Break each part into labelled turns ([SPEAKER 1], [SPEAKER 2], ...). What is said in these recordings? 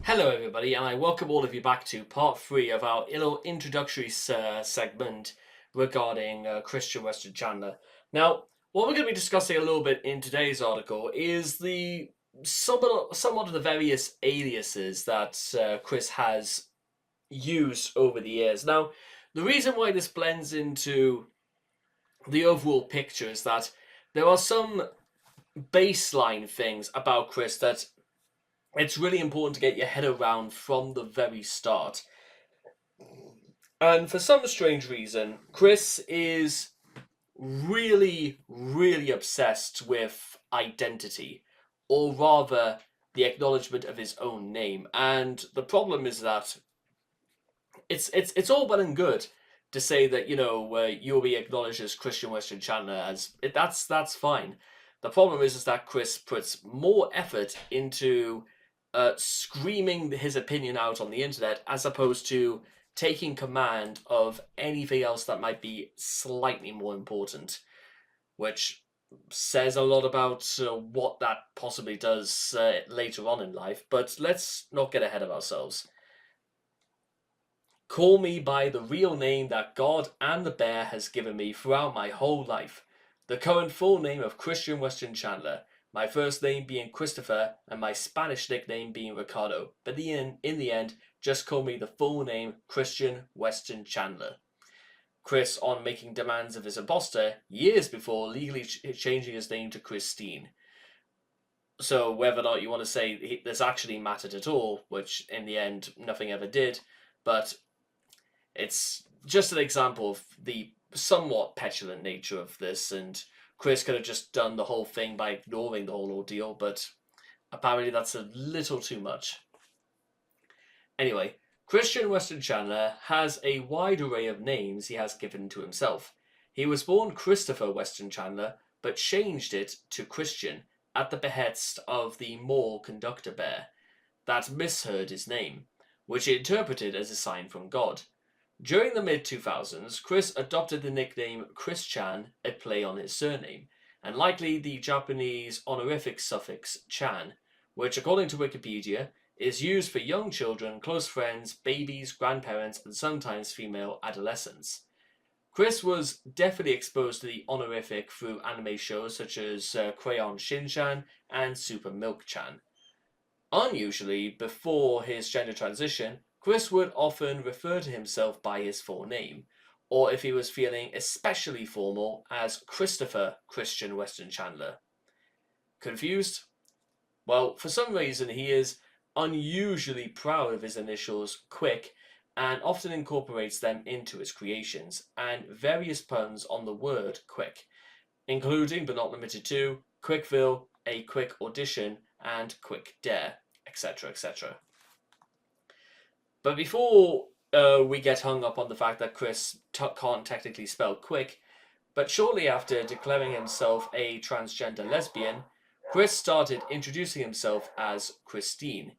[SPEAKER 1] Hello, everybody, and I welcome all of you back to part three of our little introductory segment regarding Christian Weston Chandler. Now, what we're going to be discussing a little bit in today's article is the somewhat of the various aliases that Chris has used over the years. Now, the reason why this blends into the overall picture is that there are some baseline things about Chris that it's really important to get your head around from the very start. And for some strange reason, Chris is really, really obsessed with identity, or rather, the acknowledgement of his own name. And the problem is that it's all well and good to say that you'll be acknowledged as Christian Weston Chandler that's fine. The problem is that Chris puts more effort into screaming his opinion out on the internet as opposed to taking command of anything else that might be slightly more important, which says a lot about what that possibly does later on in life. But let's not get ahead of ourselves. Call me by the real name that God and the bear has given me throughout my whole life. The current full name of Christian Weston Chandler, my first name being Christopher and my Spanish nickname being Ricardo, but in the end, just call me the full name Christian Weston Chandler. Chris on making demands of his imposter years before legally changing his name to Christine. So whether or not you want to say this actually mattered at all, which in the end nothing ever did, but it's just an example of the somewhat petulant nature of this, and Chris could have just done the whole thing by ignoring the whole ordeal, but apparently that's a little too much. Anyway, Christian Weston Chandler has a wide array of names he has given to himself. He was born Christopher Weston Chandler, but changed it to Christian at the behest of the mall conductor bear that misheard his name, which he interpreted as a sign from God. During the mid-2000s, Chris adopted the nickname Chris Chan, a play on his surname, and likely the Japanese honorific suffix Chan, which according to Wikipedia is used for young children, close friends, babies, grandparents, and sometimes female adolescents. Chris was definitely exposed to the honorific through anime shows such as Crayon Shin-chan and Super Milk-chan. Unusually, before his gender transition, Chris would often refer to himself by his full name, or if he was feeling especially formal, as Christopher Christian Weston Chandler. Confused? Well, for some reason he is unusually proud of his initials Quick and often incorporates them into his creations, and various puns on the word quick, including but not limited to Quickville, a quick audition, and quick dare, etc., etc. But before we get hung up on the fact that Chris can't technically spell quick, but shortly after declaring himself a transgender lesbian, Chris started introducing himself as Christine.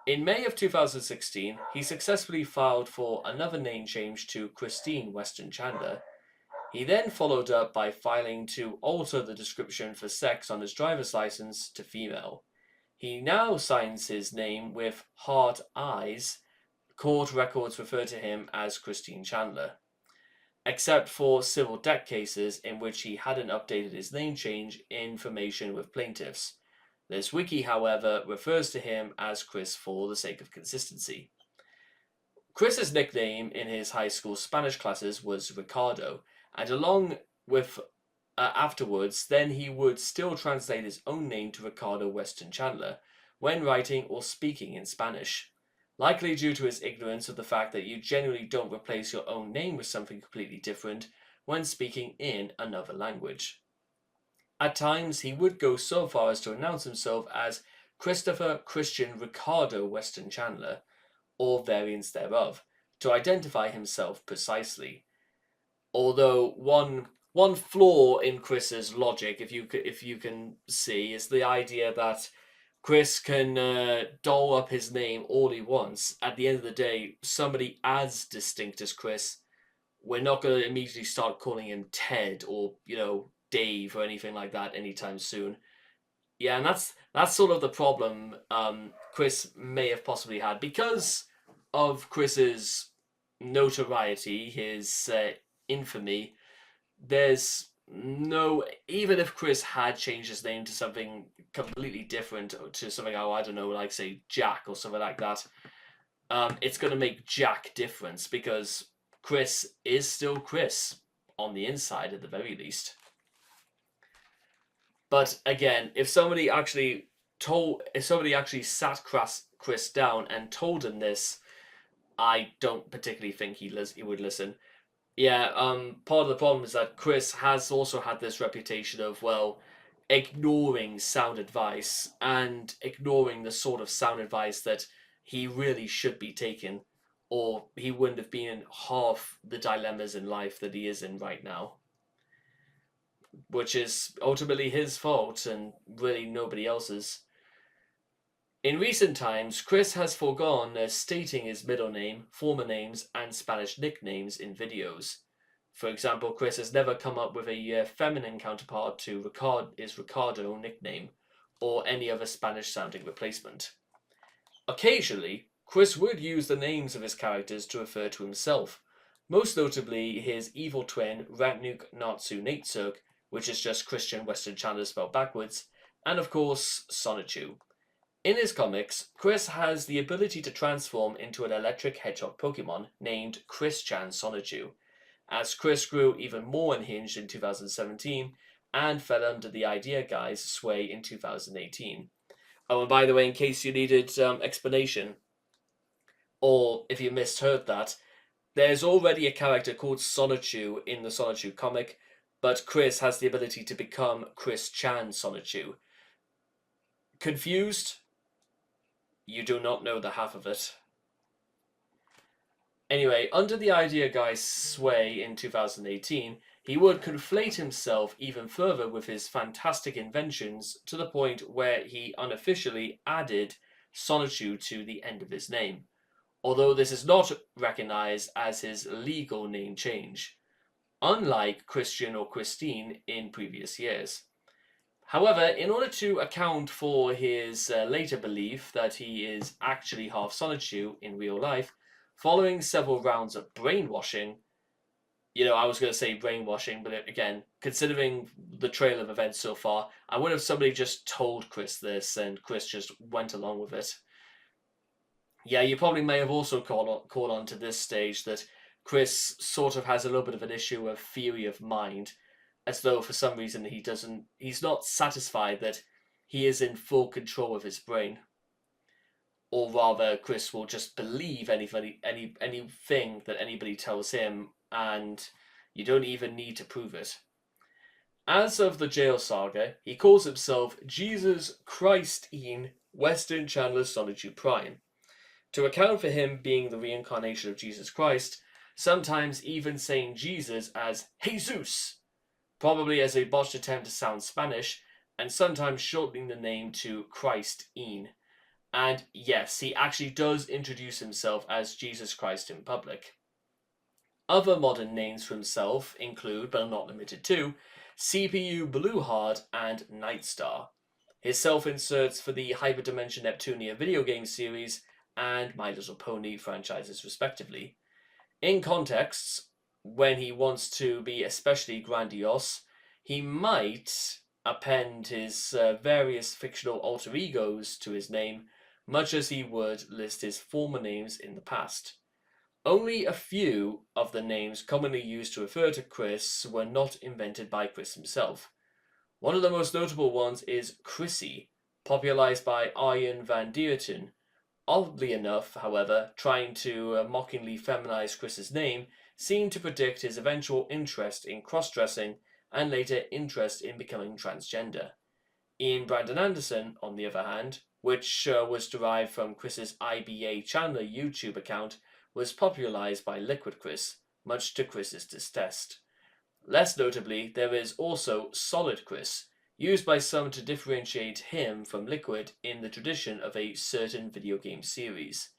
[SPEAKER 1] In May of 2016, he successfully filed for another name change to Christine Weston Chandler. He then followed up by filing to alter the description for sex on his driver's license to female. He now signs his name with heart eyes. Court records refer to him as Christine Chandler, except for civil debt cases in which he hadn't updated his name change information with plaintiffs. This wiki, however, refers to him as Chris for the sake of consistency. Chris's nickname in his high school Spanish classes was Ricardo, and along with afterwards, then he would still translate his own name to Ricardo Weston Chandler when writing or speaking in Spanish, likely due to his ignorance of the fact that you generally don't replace your own name with something completely different when speaking in another language. At times, he would go so far as to announce himself as Christopher Christian Ricardo Weston Chandler, or variants thereof, to identify himself precisely. Although one flaw in Chris's logic, if you can see, is the idea that Chris can doll up his name all he wants. At the end of the day, somebody as distinct as Chris, we're not going to immediately start calling him Ted or Dave or anything like that anytime soon. Yeah, and that's sort of the problem Chris may have possibly had. Because of Chris's notoriety, his infamy, there's no, even if Chris had changed his name to something completely different, to something, oh, I don't know, like say Jack or something like that, it's going to make Jack difference because Chris is still Chris on the inside at the very least. But again, if somebody actually sat Chris down and told him this, I don't particularly think he would listen. Yeah, part of the problem is that Chris has also had this reputation of, well, ignoring sound advice and ignoring the sort of sound advice that he really should be taking, or he wouldn't have been in half the dilemmas in life that he is in right now. Which is ultimately his fault and really nobody else's. In recent times, Chris has foregone stating his middle name, former names, and Spanish nicknames in videos. For example, Chris has never come up with a feminine counterpart to his Ricardo nickname, or any other Spanish-sounding replacement. Occasionally, Chris would use the names of his characters to refer to himself, most notably his evil twin, Ratnuk Natsu Natsuk, which is just Christian Weston Chandler spelled backwards, and of course, Sonichu. In his comics, Chris has the ability to transform into an electric hedgehog Pokemon named Chris-chan Sonichu, as Chris grew even more unhinged in 2017 and fell under the Idea Guy's sway in 2018. Oh, and by the way, in case you needed explanation, or if you misheard that, there's already a character called Sonichu in the Sonichu comic, but Chris has the ability to become Chris-chan Sonichu. Confused? You do not know the half of it. Anyway, under the Idea Guy's sway in 2018, he would conflate himself even further with his fantastic inventions to the point where he unofficially added Sonichu to the end of his name, although this is not recognized as his legal name change, unlike Christian or Christine in previous years. However, in order to account for his later belief that he is actually half Sonichu in real life, following several rounds of brainwashing, I was going to say brainwashing, but again, considering the trail of events so far, I would have somebody just told Chris this and Chris just went along with it. Yeah, you probably may have also caught on to this stage that Chris sort of has a little bit of an issue of theory of mind, as though for some reason he's not satisfied that he is in full control of his brain. Or rather, Chris will just believe anything that anybody tells him, and you don't even need to prove it. As of the jail saga, he calls himself Jesus Christine Weston Chandler Sonichu Prime. To account for him being the reincarnation of Jesus Christ, sometimes even saying Jesus as Jesus, probably as a botched attempt to sound Spanish, and sometimes shortening the name to Christine. And yes, he actually does introduce himself as Jesus Christ in public. Other modern names for himself include, but are not limited to, CPU Blueheart and Nightstar. His self-inserts for the Hyperdimension Neptunia video game series and My Little Pony franchises respectively. In contexts, when he wants to be especially grandiose, he might append his various fictional alter egos to his name, much as he would list his former names in the past. Only a few of the names commonly used to refer to Chris were not invented by Chris himself. One of the most notable ones is Chrissy, popularized by Arjen van Dieterten. Oddly enough, however, trying to mockingly feminize Chris's name seemed to predict his eventual interest in cross-dressing and later interest in becoming transgender. Ian Brandon Anderson, on the other hand, which was derived from Chris's IBA Chandler YouTube account, was popularized by Liquid Chris, much to Chris's disgust. Less notably, there is also Solid Chris, used by some to differentiate him from Liquid in the tradition of a certain video game series.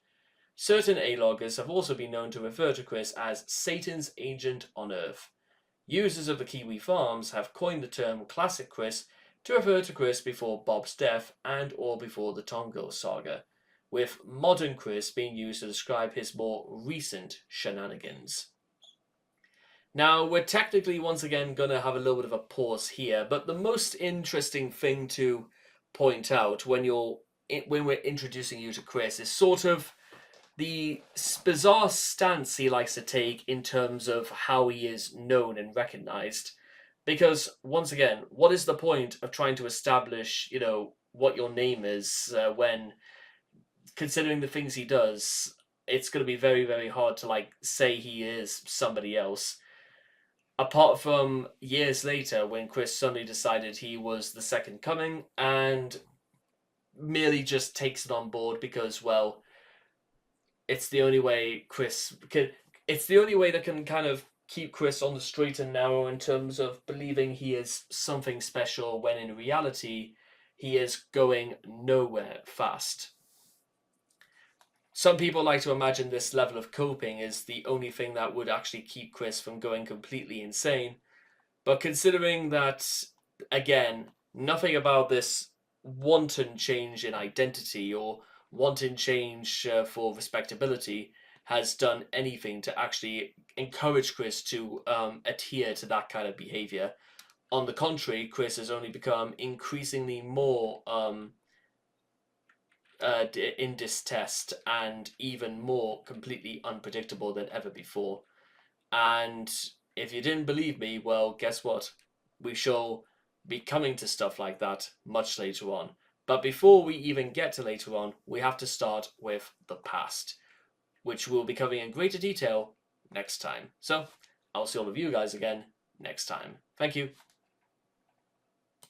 [SPEAKER 1] Certain A-loggers have also been known to refer to Chris as Satan's agent on Earth. Users of the Kiwi Farms have coined the term Classic Chris to refer to Chris before Bob's death and or before the Tongo saga. with modern Chris being used to describe his more recent shenanigans. Now, we're technically once again going to have a little bit of a pause here, but the most interesting thing to point out when we're introducing you to Chris is sort of the bizarre stance he likes to take in terms of how he is known and recognized. Because once again, what is the point of trying to establish, what your name is when, considering the things he does, it's going to be very, very hard to say he is somebody else. Apart from years later, when Chris suddenly decided he was the second coming and merely just takes it on board because, well, it's the only way it's the only way that can kind of keep Chris on the straight and narrow in terms of believing he is something special when in reality he is going nowhere fast. Some people like to imagine this level of coping is the only thing that would actually keep Chris from going completely insane. But considering that, again, nothing about this wanton change in identity or wanton change for respectability has done anything to actually encourage Chris to adhere to that kind of behavior. On the contrary, Chris has only become increasingly more in distrust and even more completely unpredictable than ever before. And if you didn't believe me, well, guess what? We shall be coming to stuff like that much later on. But before we even get to later on, we have to start with the past, which we'll be covering in greater detail next time. So, I'll see all of you guys again next time. Thank you.